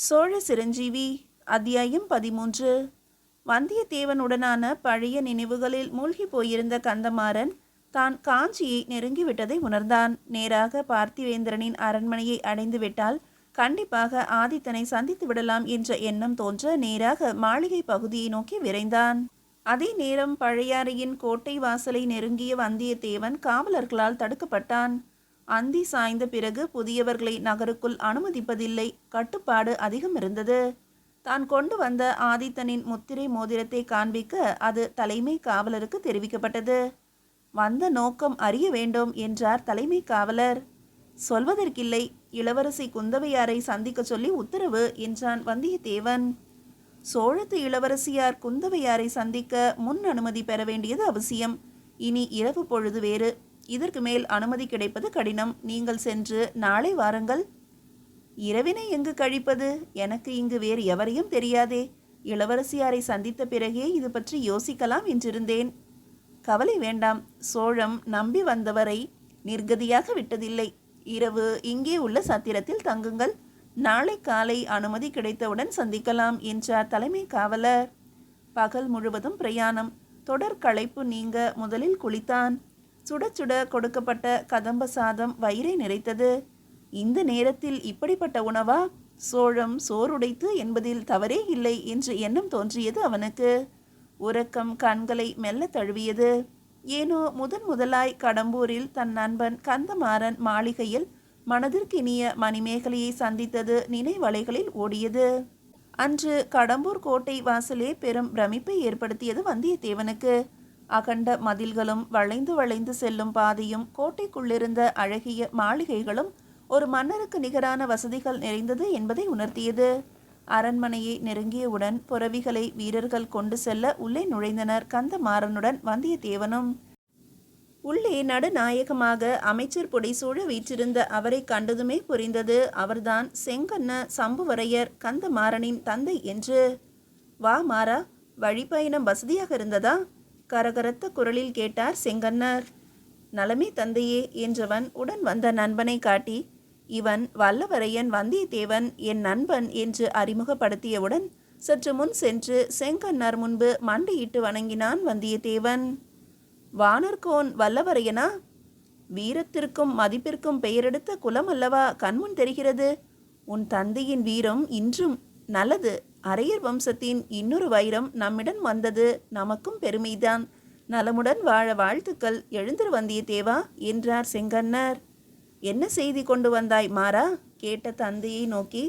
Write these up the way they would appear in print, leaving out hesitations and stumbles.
சோழ சிரஞ்சீவி அத்தியாயம் 13. வந்தியத்தேவனுடனான பழைய நினைவுகளில் மூழ்கி போயிருந்த கந்தமாறன் தான் காஞ்சியை நெருங்கிவிட்டதை உணர்ந்தான். நேராக பார்த்திவேந்திரனின் அரண்மனையை அடைந்து விட்டால் கண்டிப்பாக ஆதித்தனை சந்தித்து விடலாம் என்ற எண்ணம் தோன்ற நேராக மாளிகை பகுதியை நோக்கி விரைந்தான். அதே நேரம் பழையாறையின் கோட்டை வாசலை நெருங்கிய வந்தியத்தேவன் காவலர்களால் தடுக்கப்பட்டான். அந்தி சாய்ந்த பிறகு புதியவர்களை நகருக்குள் அனுமதிப்பதில்லை. கட்டுப்பாடு அதிகம் இருந்தது. தான் கொண்டு வந்த ஆதித்தனின் முத்திரை மோதிரத்தை காண்பிக்க அது தலைமை காவலருக்கு தெரிவிக்கப்பட்டது. வந்த நோக்கம் அறிய வேண்டும் என்றார் தலைமை காவலர். சொல்வதற்கில்லை, இளவரசி குந்தவையாரை சந்திக்க சொல்லி உத்தரவு என்றான் வந்தியத்தேவன். சோழத்து இளவரசியார் குந்தவையாரை சந்திக்க முன் அனுமதி பெற வேண்டியது அவசியம். இனி இரவு பொழுது வேறு. இதற்கு மேல் அனுமதி கிடைப்பது கடினம். நீங்கள் சென்று நாளை வாருங்கள். இரவினை எங்கு கழிப்பது? எனக்கு இங்கு வேறு எவரையும் தெரியாதே. இளவரசியாரை சந்தித்த பிறகே இது பற்றி யோசிக்கலாம் என்றிருந்தேன். கவலை வேண்டாம். சோழம் நம்பி வந்தவரை நிர்கதியாக விட்டதில்லை. இரவு இங்கே உள்ள சத்திரத்தில் தங்குங்கள். நாளை காலை அனுமதி கிடைத்தவுடன் சந்திக்கலாம் என்றார் தலைமை காவலர். பகல் முழுவதும் பிரயாணம். தொடர் களைப்பு நீங்க முதலில் குளித்தான். சுட சுட கொடுக்கப்பட்ட கதம்ப சாதம் வயிறை நிறைத்தது. இந்த நேரத்தில் இப்படிப்பட்ட உணவா? சோழம் சோறுடைத்து என்பதில் தவறே இல்லை என்று எண்ணம் தோன்றியது அவனுக்கு. உறக்கம் கண்களை மெல்ல தழுவியது. ஏனோ முதலாய் கடம்பூரில் தன் நண்பன் கந்தமாறன் மாளிகையில் மனதிற்கினிய மணிமேகலையை சந்தித்தது நினைவலைகளில் ஓடியது. அன்று கடம்பூர் கோட்டை வாசலே பெரும் பிரமிப்பை ஏற்படுத்தியது வந்தியத்தேவனுக்கு. அகண்ட மதில்களும் வளைந்து வளைந்து செல்லும் பாதையும் கோட்டைக்குள்ளிருந்த அழகிய மாளிகைகளும் ஒரு மன்னருக்கு நிகரான வசதிகள் நிறைந்தது என்பதை உணர்த்தியது. அரண்மனையை நெருங்கியவுடன் புறவிகளை வீரர்கள் கொண்டு செல்ல உள்ளே நுழைந்தனர் கந்தமாறனுடன் வந்தியத்தேவனும். உள்ளே நடுநாயகமாக அமைச்சர் புடைசூழ வீற்றிருந்த அவரை கண்டதுமே புரிந்தது அவர்தான் செங்கண்ண சம்புவரையர், கந்தமாறனின் தந்தை என்று. வா மாறா, வழிப்பயணம் வசதியாக இருந்ததா? கரகரத்த குரலில் கேட்டார் செங்கன்னர். நலமே தந்தையே என்றவன் உடன் வந்த நண்பனை காட்டி, இவன் வல்லவரையன் வந்தியத்தேவன், என் நண்பன் என்று அறிமுகப்படுத்தியவுடன் சற்று முன் சென்று செங்கன்னர் முன்பு மண்டியிட்டு வணங்கினான் வந்தியத்தேவன். வானர்கோன் வல்லவரையனா? வீரத்திற்கும் மதிப்பிற்கும் பெயரெடுத்த குலம் அல்லவா கண்முன் தெரிகிறது. உன் தந்தையின் வீரம் இன்றும் நல்லது. அரையர் வம்சத்தின் இன்னொரு வைரம் நம்மிடம் வந்தது நமக்கும் பெருமைதான். நலமுடன் வாழ வாழ்த்துக்கள். எழுந்திரு வந்தியத்தேவா என்றார் செங்கன்னர். என்ன செய்தி கொண்டு வந்தாய் மாறா கேட்ட தந்தையை நோக்கி,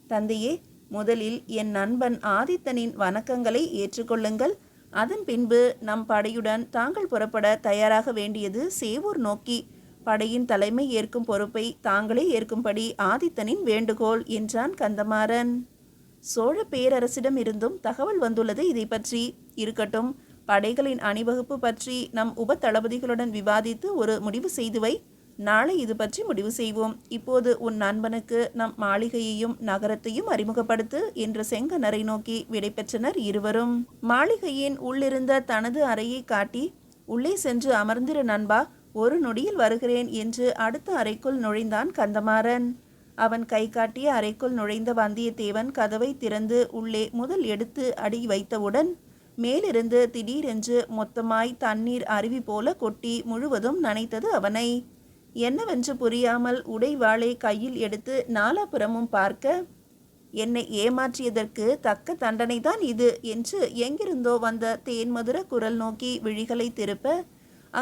தந்தையே, முதலில் என் நண்பன் ஆதித்தனின் வணக்கங்களை ஏற்றுக்கொள்ளுங்கள். அதன் பின்பு நம் படையுடன் தாங்கள் புறப்பட தயாராக வேண்டியது சேவூர் நோக்கி. படையின் தலைமை ஏற்கும் பொறுப்பை தாங்களே ஏற்கும்படி ஆதித்தனின் வேண்டுகோள் என்றான் கந்தமாறன். சோழ பேரரசிடம் இருந்தும் தகவல் வந்துள்ளது இதை பற்றி. இருக்கட்டும், படைகளின் அணிவகுப்பு பற்றி நம் உப தளபதிகளுடன் விவாதித்து ஒரு முடிவு செய்து வை. நாளை இது பற்றி முடிவு செய்வோம். இப்போது உன் நண்பனுக்கு நம் மாளிகையையும் நகரத்தையும் அறிமுகப்படுத்து என்ற செங்கனரை நோக்கி விடைபெற்றனர் இருவரும். மாளிகையின் உள்ளிருந்த தனது அறையை காட்டி, உள்ளே சென்று அமர்ந்திரு நண்பா, ஒரு நொடியில் வருகிறேன் என்று அடுத்த அறைக்குள் நுழைந்தான் கந்தமாறன். அவன் கை காட்டிய அறைக்குள் நுழைந்த வந்தியத்தேவன் கதவை திறந்து உள்ளே முதல் எடுத்து அடி வைத்தவுடன் மேலிருந்து திடீரென்று மொத்தமாய் தண்ணீர் அருவி போல கொட்டி முழுவதும் நனைத்தது அவனை. என்னவென்று புரியாமல் உடைவாளை கையில் எடுத்து நாலாபுறமும் பார்க்க, என்னை ஏமாற்றியதற்கு தக்க தண்டனைதான் இது என்று எங்கிருந்தோ வந்த தேன்மதுர குரல் நோக்கி விழிகளை திருப்ப,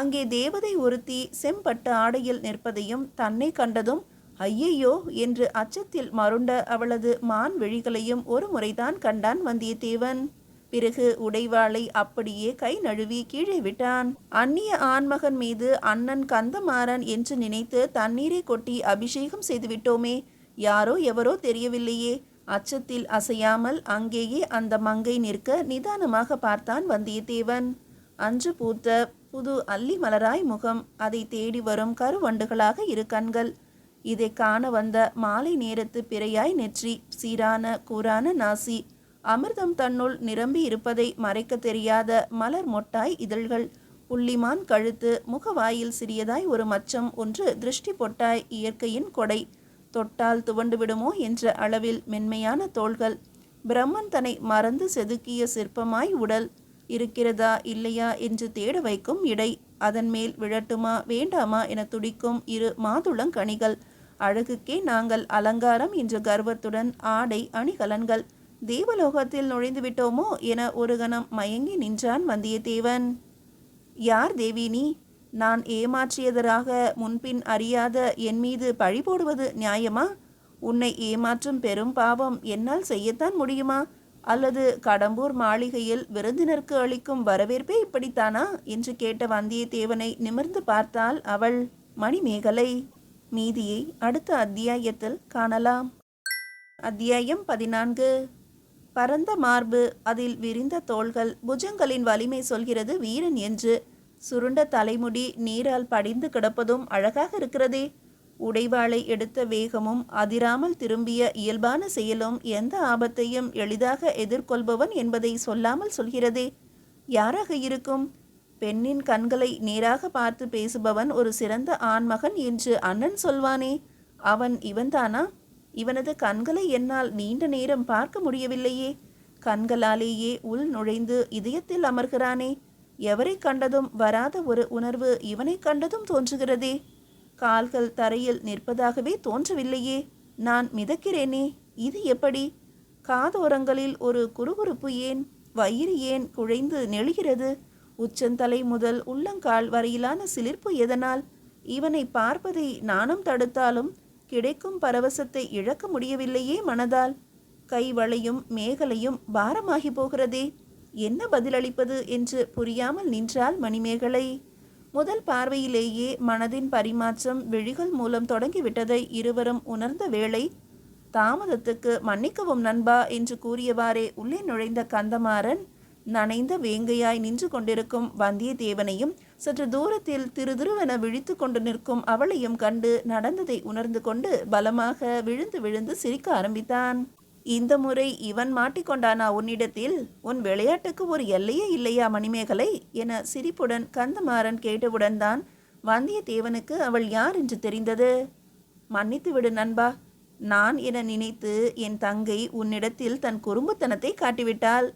அங்கே தேவதை ஒருத்தி செம்பட்ட ஆடையில் நிற்பதையும் தன்னை கண்டதும் ஐயையோ என்று அச்சத்தில் மருண்ட அவளது மான் விழிகளையும் ஒரு முறைதான் கண்டான் வந்தியத்தேவன். பிறகு உடைவாளை அப்படியே கை நழுவி கீழே விட்டான். அந்நிய ஆண்மகன் மீது அண்ணன் கந்தமாறன் என்று நினைத்து தண்ணீரை கொட்டி அபிஷேகம் செய்து விட்டோமே. யாரோ எவரோ தெரியவில்லையே. அச்சத்தில் அசையாமல் அங்கேயே அந்த மங்கை நிற்க நிதானமாக பார்த்தான் வந்தியத்தேவன். அன்று பூத்த புது அல்லி மலராய் முகம், அதை தேடி வரும் கருவண்டுகளாக இரு கண்கள். இதை காண வந்த மாலை நேரத்து பிறையாய் நெற்றி, சீரான கூரான நாசி, அமிர்தம் தன்னுள் நிரம்பி இருப்பதை மறைக்க தெரியாத மலர் மொட்டாய் இதழ்கள், புள்ளிமான் கழுத்து, முகவாயில் சிறியதாய் ஒரு மச்சம் ஒன்று திருஷ்டி பொட்டாய் இயற்கையின் கொடை, தொட்டால் துவண்டு விடுமோ என்ற அளவில் மென்மையான தோள்கள், பிரம்மன் தன்னை மறந்து செதுக்கிய சிற்பமாய் உடல், இருக்கிறதா இல்லையா என்று தேட வைக்கும் இடை, அதன் மேல் விழட்டுமா வேண்டாமா என துடிக்கும் இரு மாதுளங்கனிகள், அழகுக்கே நாங்கள் அலங்காரம் என்ற கர்வத்துடன் ஆடை அணிகலன்கள், தேவலோகத்தில் நுழைந்து விட்டோமோ என ஒரு கணம் மயங்கி நின்றான் வந்தியத்தேவன். யார் தேவி நீ? நான் ஏமாற்றியதராக முன்பின் அறியாத என் மீது பழி போடுவது நியாயமா? உன்னை ஏமாற்றும் பெரும் பாவம் என்னால் செய்யத்தான் முடியுமா? அல்லது கடம்பூர் மாளிகையில் விருந்தினருக்கு அளிக்கும் வரவேற்பே இப்படித்தானா என்று கேட்ட வந்தியத்தேவனை நிமிர்ந்து பார்த்தாள் அவள். மணிமேகலை. மீதியை அடுத்த அத்தியாயத்தில் காணலாம். அத்தியாயம் 14. பரந்த மார்பு, அதில் விரிந்த தோள்கள், புஜங்களின் வலிமை சொல்கிறது வீரன் என்று. சுருண்ட தலைமுடி நீரால் படிந்து கிடப்பதும் அழகாக இருக்கிறதே. உடைவாளை எடுத்த வேகமும் அதிராமல் திரும்பிய இயல்பான செயலும் எந்த ஆபத்தையும் எளிதாக எதிர்கொள்பவன் என்பதை சொல்லாமல் சொல்கிறதே. யாராக இருக்கும்? பெண்ணின் கண்களை நேராக பார்த்து பேசுபவன் ஒரு சிறந்த ஆண்மகன் என்று அண்ணன் சொல்வானே, அவன் இவன்தானா? இவனது கண்களை என்னால் நீண்ட நேரம் பார்க்க முடியவில்லையே. கண்களாலேயே உள் நுழைந்து இதயத்தில் அமர்கிறானே. எவரை கண்டதும் வராத ஒரு உணர்வு இவனை கண்டதும் தோன்றுகிறதே. கால்கள் தரையில் நிற்பதாகவே தோன்றவில்லையே. நான் மிதக்கிறேனே, இது எப்படி? காதோரங்களில் ஒரு குறுகுறுப்பு ஏன்? வயிறு ஏன் குழைந்து நெழுகிறது? உச்சந்தலை முதல் உள்ளங்கால் வரையிலான சிலிர்ப்பு எதனால்? இவனை பார்ப்பதை நானும் தடுத்தாலும் கிடைக்கும் பரவசத்தை இழக்க முடியவில்லையே மனதால். கைவளையும் மேகலையும் பாரமாகி போகிறதே. என்ன பதிலளிப்பது என்று புரியாமல் நின்றாள் மணிமேகலை. முதல் பார்வையிலேயே மனதின் பரிமாற்றம் விழிகள் மூலம் தொடங்கிவிட்டதை இருவரும் உணர்ந்த வேளை, தாமதத்துக்கு மன்னிக்கவும் நண்பா என்று கூறியவாறே உள்ளே நுழைந்த கந்தமாறன், நனைந்த வேங்கையாய் நின்று கொண்டிருக்கும் வந்தியத்தேவனையும் சற்று தூரத்தில் திருதிருவென விழித்து கொண்டு நிற்கும் அவளையும் கண்டு நடந்ததை உணர்ந்து கொண்டு பலமாக விழுந்து விழுந்து சிரிக்க ஆரம்பித்தான். இந்த முறை இவன் மாட்டிக்கொண்டானா உன்னிடத்தில்? உன் விளையாட்டுக்கு ஒரு எல்லையே இல்லையா மணிமேகலை என சிரிப்புடன் கந்தமாறன் கேட்டவுடன் தான் வந்தியத்தேவனுக்கு அவள் யார் என்று தெரிந்தது. மன்னித்து விடு நண்பா, நான் என நினைத்து என் தங்கை உன்னிடத்தில் தன் குறும்புத்தனத்தை காட்டிவிட்டாள்.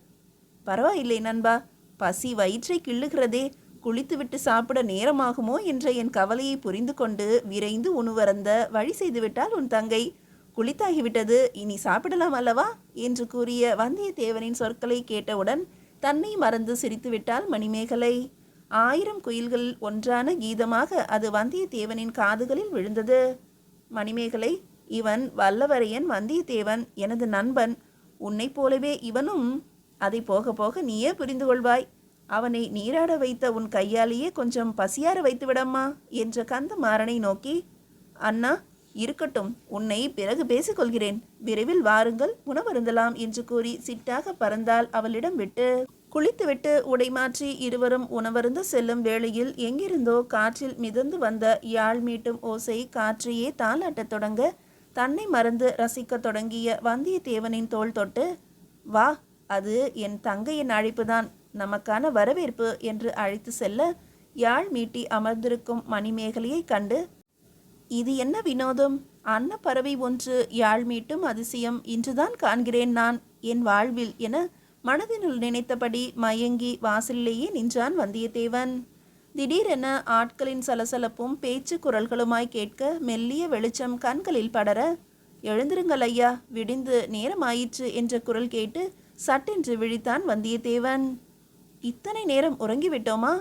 பரவாயில்லை நண்பா, பசி வயிற்றை கிள்ளுகிறதே, குளித்துவிட்டு சாப்பிட நேரமாகுமோ என்ற என் கவலையை புரிந்து கொண்டு விரைந்து உணவருந்த வழி செய்துவிட்டால் உன் தங்கை. குளித்தாகிவிட்டது, இனி சாப்பிடலாம் அல்லவா என்று கூறிய வந்தியத்தேவனின் சொற்களை கேட்டவுடன் தன்னை மறந்து சிரித்துவிட்டாள் மணிமேகலை. 1000 குயில்களில் ஒன்றான கீதமாக அது வந்தியத்தேவனின் காதுகளில் விழுந்தது. மணிமேகலை, இவன் வல்லவரையன் வந்தியத்தேவன், எனது நண்பன். உன்னை போலவே இவனும். அதை போக போக நீயே புரிந்து கொள்வாய். அவனை நீராட வைத்த உன் கையாலேயே கொஞ்சம் பசியார வைத்து விடம்மா என்ற கந்தமாறனை நோக்கி, அண்ணா இருக்கட்டும், உன்னை பிறகு பேசிக்கொள்கிறேன், விரைவில் வாருங்கள், உணவருந்தலாம் என்று கூறி சிட்டாக பறந்தாள் அவளிடம் விட்டு. குளித்துவிட்டு உடை மாற்றி இருவரும் உணவருந்த செல்லும் வேளையில் எங்கிருந்தோ காற்றில் மிதந்து வந்த யாழ் மீட்டும் ஓசை காற்றையே தாளாட்டத் தொடங்க தன்னை மறந்து ரசிக்கத் தொடங்கிய வந்தியத்தேவனின் தோள் தொட்டு, வா, அது என் தங்கையின் அழைப்புதான், நமக்கான வரவேற்பு என்று அழைத்து செல்ல, யாழ் மீட்டி அமர்ந்திருக்கும் மணிமேகலையை கண்டு, இது என்ன வினோதம்? அன்ன பறவை ஒன்று யாழ் மீட்டும் அதிசயம் இன்றுதான் காண்கிறேன் நான் என் வாழ்வில் என மனதினுள் நினைத்தபடி மயங்கி வாசலிலேயே நின்றான் வந்தியத்தேவன். திடீரென ஆட்களின் சலசலப்பும் பேச்சு குரல்களுமாய் கேட்க மெல்லிய வெளிச்சம் கண்களில் படர, எழுந்திருங்கள் ஐயா, விடிந்து நேரமாயிற்று என்ற குரல் கேட்டு சட்டென்று விழித்தான் வந்தியத்தேவன். இத்தனை நேரம் உறங்கிவிட்டோமா?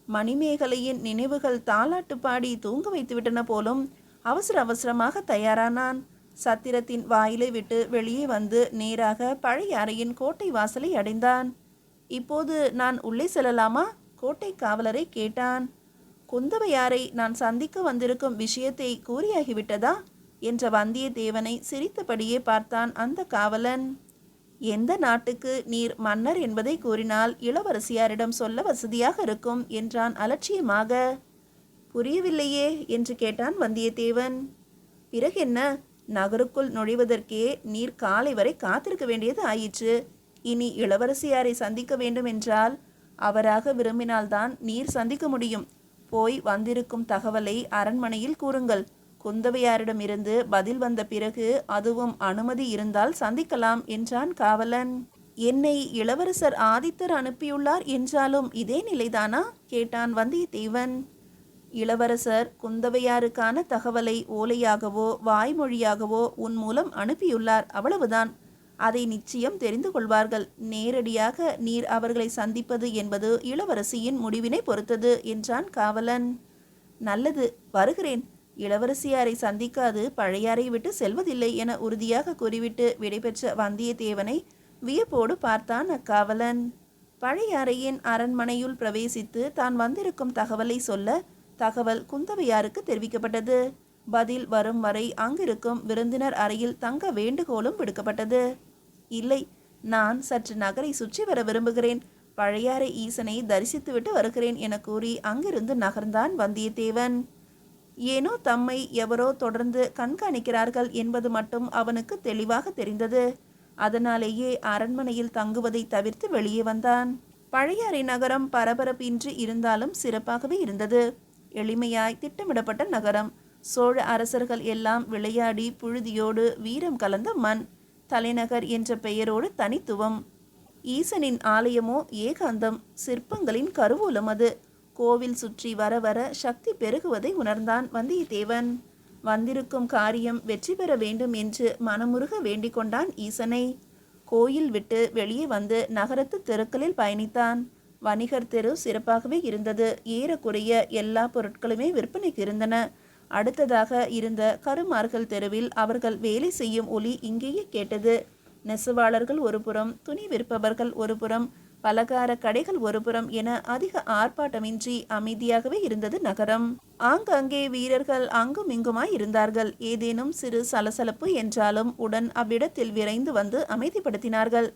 மணிமேகலையின் நினைவுகள் தாலாட்டு பாடி தூங்க வைத்துவிட்டன போலும். அவசர அவசரமாக தயாரானான். சத்திரத்தின் வாயிலை விட்டு வெளியே வந்து நேராக பழைய அறையின் கோட்டை வாசலை அடைந்தான். இப்போது நான் உள்ளே செல்லலாமா? கோட்டை காவலரை கேட்டான். குந்தவையாரை நான் சந்திக்க வந்திருக்கும் விஷயத்தை கூறியாகிவிட்டதா என்ற வந்தியத்தேவனை சிரித்தபடியே பார்த்தான் அந்த காவலன். எந்த நாட்டுக்கு நீர் மன்னர் என்பதை கூறினால் இளவரசியாரிடம் சொல்ல வசதியாக இருக்கும் என்றான் அலட்சியமாக. புரியவில்லையே என்று கேட்டான் வந்தியத்தேவன். பிறகென்ன, நகருக்குள் நுழைவதற்கே நீர் காலை வரை காத்திருக்க வேண்டியது ஆயிற்று. இனி இளவரசியாரை சந்திக்க வேண்டும் என்றால் அவராக விரும்பினால்தான் நீர் சந்திக்க முடியும். போய் வந்திருக்கும் தகவலை அரண்மனையில் கூறுங்கள். குந்தவையாரிடமிருந்து பதில் வந்த பிறகு அதுவும் அனுமதி இருந்தால் சந்திக்கலாம் என்றான் காவலன். என்னை இளவரசர் ஆதித்தர் அனுப்பியுள்ளார் என்றாலும் இதே நிலைதானா கேட்டான் வந்தியத்தேவன். இளவரசர் குந்தவையாருக்கான தகவலை ஓலையாகவோ வாய்மொழியாகவோ உன் மூலம் அனுப்பியுள்ளார், அவ்வளவுதான். அதை நிச்சயம் தெரிந்து கொள்வார்கள். நேரடியாக நீர் அவர்களை சந்திப்பது என்பது இளவரசியின் முடிவினை பொறுத்தது என்றான் காவலன். நல்லது, வருகிறேன். இளவரசியாரை சந்திக்காது பழையாறை விட்டு செல்வதில்லை என உறுதியாக கூறிவிட்டு விடைபெற்ற வந்தியத்தேவனை வியப்போடு பார்த்தான் அக்காவலன். பழையாறையின் அரண்மனையுள் பிரவேசித்து தான் வந்திருக்கும் தகவலை சொல்ல தகவல் குந்தவையாருக்கு தெரிவிக்கப்பட்டது. பதில் வரும் வரை அங்கிருக்கும் விருந்தினர் அறையில் தங்க வேண்டுகோளும் விடுக்கப்பட்டது. இல்லை, நான் சற்று நகரை சுற்றி வர விரும்புகிறேன். பழையாறை ஈசனை தரிசித்துவிட்டு வருகிறேன் என கூறி அங்கிருந்து நகர்ந்தான் வந்தியத்தேவன். ஏனோ தம்மை எவரோ தொடர்ந்து கண்காணிக்கிறார்கள் என்பது மட்டும் அவனுக்கு தெளிவாக தெரிந்தது. அதனாலேயே அரண்மனையில் தங்குவதை தவிர்த்து வெளியே வந்தான். பழையாறை நகரம் பரபரப்பின்றி இருந்தாலும் சிறப்பாகவே இருந்தது. எளிமையாய் திட்டமிடப்பட்ட நகரம். சோழ அரசர்கள் எல்லாம் விளையாடி புழுதியோடு வீரம் கலந்த மண். தலைநகர் என்ற பெயரோடு தனித்துவம். ஈசனின் ஆலயமோ ஏகாந்தம். சிற்பங்களின் கருவூலம் அது. கோவில் சுற்றி வர வர சக்தி பெருகுவதை உணர்ந்தான் வந்தியத்தேவன். வந்திருக்கும் காரியம் வெற்றி பெற வேண்டும் என்று மனமுருக வேண்டிக் கொண்டான் ஈசனை. கோயில் விட்டு வெளியே வந்து நகரத்து தெருக்களில் பயணித்தான். வணிகர் தெரு சிறப்பாகவே இருந்தது. ஏறக்குறைய எல்லா பொருட்களுமே விற்பனைக்கு இருந்தன. அடுத்ததாக இருந்த கருமார்கள் தெருவில் அவர்கள் வேலை செய்யும் ஒலி இங்கேயே கேட்டது. நெசவாளர்கள் ஒரு புறம், துணி விற்பவர்கள் ஒரு புறம், பலகார கடைகள் ஒரு புறம் என அதிக ஆர்ப்பாட்டமின்றி அமைதியாகவே இருந்தது நகரம். ஆங்காங்கே வீரர்கள் அங்கும் இங்குமாய் இருந்தார்கள். ஏதேனும் சிறு சலசலப்பு என்றாலும் உடன் அவ்விடத்தில் விரைந்து வந்து அமைதிப்படுத்தினார்கள்.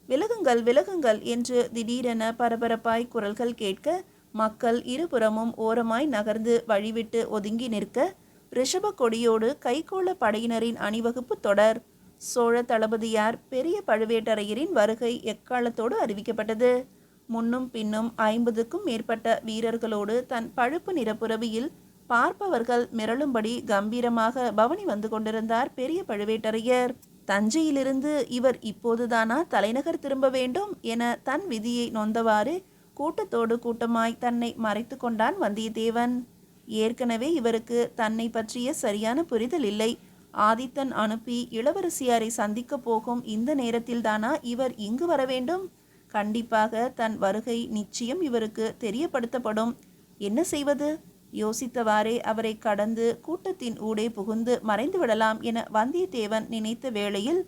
விலகுங்கள் விலகுங்கள் என்று திடீரென பரபரப்பாய் குரல்கள் கேட்க மக்கள் இருபுறமும் ஓரமாய் நகர்ந்து வழிவிட்டு ஒதுங்கி நிற்க ரிஷப கொடியோடு கைகோள படையினரின் அணிவகுப்பு தொடர். சோழ தளபதியார் பெரிய பழுவேட்டரையரின் வருகை எக்காலத்தோடு அறிவிக்கப்பட்டது. முன்னும் பின்னும் 50க்கும் மேற்பட்ட வீரர்களோடு தன் பழுப்பு நிற புரவியில் பார்ப்பவர்கள் மிரளும்படி கம்பீரமாக பவனி வந்து கொண்டிருந்தார் பெரிய பழுவேட்டரையர். தஞ்சையிலிருந்து இவர் இப்போதுதானா தலைநகர் திரும்ப வேண்டும் என தன் விதியை நொந்தவாறு கூட்டத்தோடு கூட்டமாய் தன்னை மறைத்து கொண்டான் வந்தியத்தேவன். ஏற்கனவே இவருக்கு தன்னை பற்றிய சரியான புரிதல் இல்லை. ஆதித்தன் அனுப்பி இளவரசியாரை சந்திக்க போகும் இந்த நேரத்தில்தானா இவர் இங்கு வர வேண்டும்? கண்டிப்பாக தன் வருகை நிச்சயம் இவருக்கு தெரியப்படுத்தப்படும். என்ன செய்வது? யோசித்தவாறே அவரை கடந்து கூட்டத்தின் ஊடே புகுந்து மறைந்து விடலாம் என வந்தியத்தேவன் நினைத்த வேளையில்,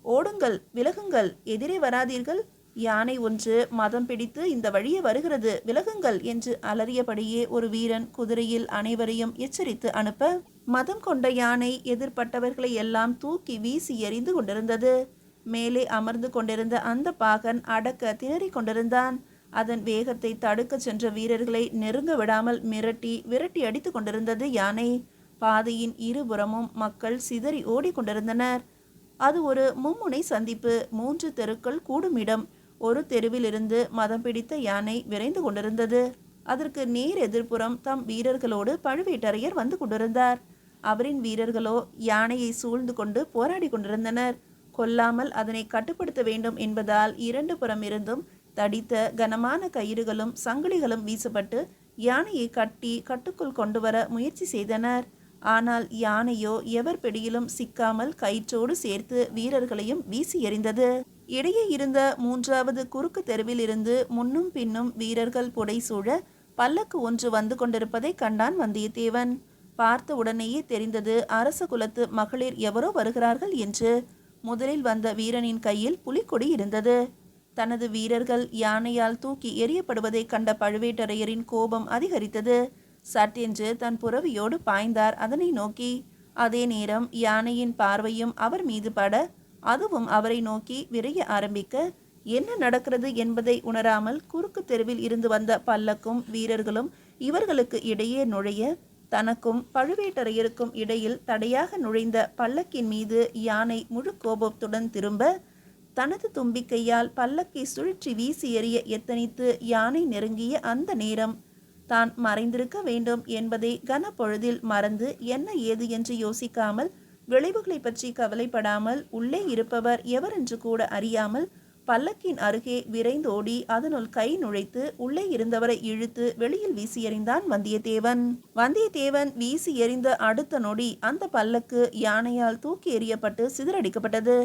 ஓடுங்கள், விலகுங்கள், எதிரே வராதீர்கள், யானை ஒன்று மதம் பிடித்து இந்த வழியே வருகிறது, விலகுங்கள் என்று அலறியபடியே ஒரு வீரன் குதிரையில் அனைவரையும் எச்சரித்து அனுப்ப மதம் கொண்ட யானை எதிர்பட்டவர்களை எல்லாம் தூக்கி வீசி எறிந்து கொண்டிருந்தது. மேலே அமர்ந்து கொண்டிருந்த அந்த பாகன் அடக்க திணறிக் கொண்டிருந்தான். அதன் வேகத்தை தடுக்க சென்ற வீரர்களை நெருங்க விடாமல் மிரட்டி விரட்டி அடித்து கொண்டிருந்தது யானை. பாதையின் இருபுறமும் மக்கள் சிதறி ஓடிக்கொண்டிருந்தனர். அது ஒரு மும்முனை சந்திப்பு. 3 தெருக்கள் கூடும் இடம். ஒரு தெருவிலிருந்து மதம் பிடித்த யானை விரைந்து கொண்டிருந்தது. அதற்கு நேர் எதிர்ப்புறம் தம் வீரர்களோடு பழுவேட்டரையர் வந்து கொண்டிருந்தார். அவரின் வீரர்களோ யானையை சூழ்ந்து கொண்டு போராடி கொண்டிருந்தனர். கொல்லாமல் அதனை கட்டுப்படுத்த வேண்டும் என்பதால் 2 புறம் இருந்தும் தடித்த கனமான கயிறுகளும் சங்கிலிகளும் வீசப்பட்டு யானையை கட்டி கட்டுக்குள் கொண்டு வர முயற்சி செய்தனர். ஆனால் யானையோ எவர் பிடியிலும் சிக்காமல் கயிற்றோடு சேர்த்து வீரர்களையும் வீசி எறிந்தது. இடையே இருந்த 3வது குறுக்கு தெருவில் இருந்து முன்னும் பின்னும் வீரர்கள் புடைசூழ பல்லக்கு ஒன்று வந்து கொண்டிருப்பதை கண்டான் வந்தியத்தேவன். பார்த்த உடனேயே தெரிந்தது அரச குலத்து மகளிர் எவரோ வருகிறார்கள் என்று. முதலில் வந்த வீரனின் கையில் புலிக்கொடி இருந்தது. தனது வீரர்கள் யானையால் தூக்கி எறியப்படுவதை கண்ட பழுவேட்டரையரின் கோபம் அதிகரித்தது. சட்டென்று தன் புரவியோடு பாய்ந்தார் அதனை நோக்கி. அதே நேரம் யானையின் பார்வையும் அவர் மீது பட அதுவும் அவரை நோக்கி விரைய ஆரம்பிக்க என்ன நடக்கிறது என்பதை உணராமல் குறுக்கு தெருவில் இருந்து வந்த பல்லக்கும் வீரர்களும் இவர்களுக்கு இடையே நுழைய, தனக்கும் பழுவேட்டரையருக்கும் இடையில் தடையாக நுழைந்த பல்லக்கின் மீது யானை முழு கோபத்துடன் திரும்ப, தனது தும்பிக்கையால் பல்லக்கை சுழற்றி வீசி எறிய எத்தனித்து யானை நெருங்கிய அந்த நேரம் தான் மறைந்திருக்க வேண்டும் என்பதை கனப்பொழுதில் மறந்து என்ன ஏது என்று யோசிக்காமல், விளைவுகளை பற்றி கவலைப்படாமல், உள்ளே இருப்பவர் எவரென்று கூட அறியாமல் பல்லக்கின் அருகே விரைந்தோடி அதனுள் கை நுழைத்து உள்ளே இருந்தவரை இழுத்து வெளியில் வீசி எறிந்தான் வந்தியத்தேவன். வந்தியத்தேவன் வீசி எறிந்த அடுத்த நொடி அந்த பல்லக்கு யானையால் தூக்கி எறியப்பட்டு சிதறடிக்கப்பட்டது.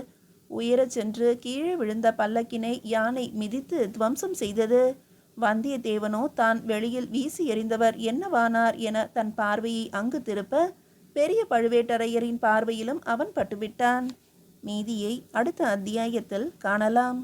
உயரச் சென்று கீழே விழுந்த பல்லக்கினை யானை மிதித்து துவம்சம் செய்தது. வந்தியத்தேவனோ தான் வெளியில் வீசி எறிந்தவர் என்னவானார் என தன் பார்வையை அங்கு திருப்ப, பெரிய பழுவேட்டரையரின் பார்வையிலும் அவன் பட்டுவிட்டான். மீதியை அடுத்த அத்தியாயத்தில் காணலாம்.